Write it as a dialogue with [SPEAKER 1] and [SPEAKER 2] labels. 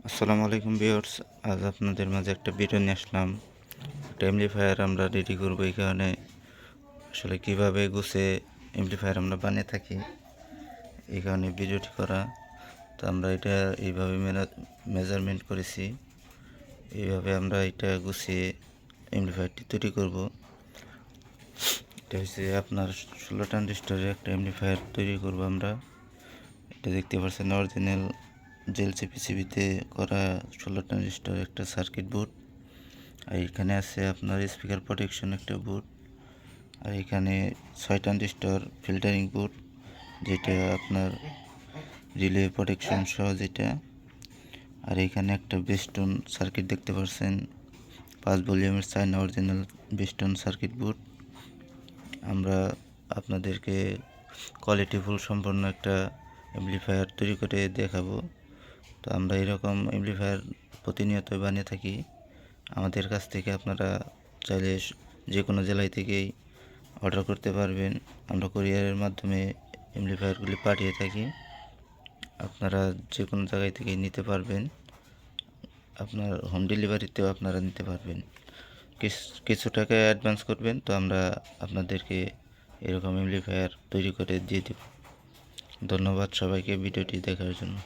[SPEAKER 1] আসসালামু আলাইকুম ভিউয়ার্স। আজ আপনাদের মাঝে একটা ভিডিও নিয়ে আসলাম। একটা এমপ্লিফায়ার আমরা রেডি করবো। এই কারণে আসলে কীভাবে গুছিয়ে এমপ্লিফায়ার আমরা বানিয়ে থাকি, এই কারণে ভিডিওটি করা। তো আমরা এটা এইভাবে মেজারমেন্ট করেছি, এইভাবে আমরা এটা গুছিয়ে এমপ্লিফায়ারটি তৈরি করব। এটা হচ্ছে আপনার 16 ট্রানজিস্টরের একটা এমপ্লিফায়ার তৈরি করব আমরা। এটা দেখতে পাচ্ছেন অরিজিনাল জেলসি পিসিবিতে করা 16 ট্রানজিস্টর একটা সার্কিট বোর্ড। আর এখানে আছে আপনার স্পিকার প্রোটেকশন একটা বোর্ড। আর এখানে 6 ট্রানজিস্টর ফিল্টারিং বোর্ড, যেটা আপনার রিলে প্রোটেকশন সহ যেটা। আর এখানে একটা বেস্টন সার্কিট দেখতে পাচ্ছেন, 5 ভলিউমের চায়না অরিজিনাল বেস্টন সার্কিট বোর্ড। আমরা আপনাদেরকে কোয়ালিটিফুল সম্পন্ন একটা এমপ্লিফায়ার তৈরি করে দেখাবো। তো আমরা এরকম এমপ্লিফায়ার প্রতিনিয়ত বানিয়ে থাকি। আমাদের কাছ থেকে আপনারা চাইলে যে কোনো জেলায় থেকেই অর্ডার করতে পারবেন। আমরা কুরিয়ারের মাধ্যমে এমপ্লিফায়ারগুলি পাঠিয়ে থাকি। আপনারা যে কোনো জায়গায় থেকে নিতে পারবেন। আপনার হোম ডেলিভারিতেও আপনারা নিতে পারবেন। কিছু টাকা অ্যাডভান্স করবেন, তো আমরা আপনাদেরকে এরকম এমপ্লিফায়ার তৈরি করে দিয়ে দেব। ধন্যবাদ সবাইকে ভিডিওটি দেখার জন্য।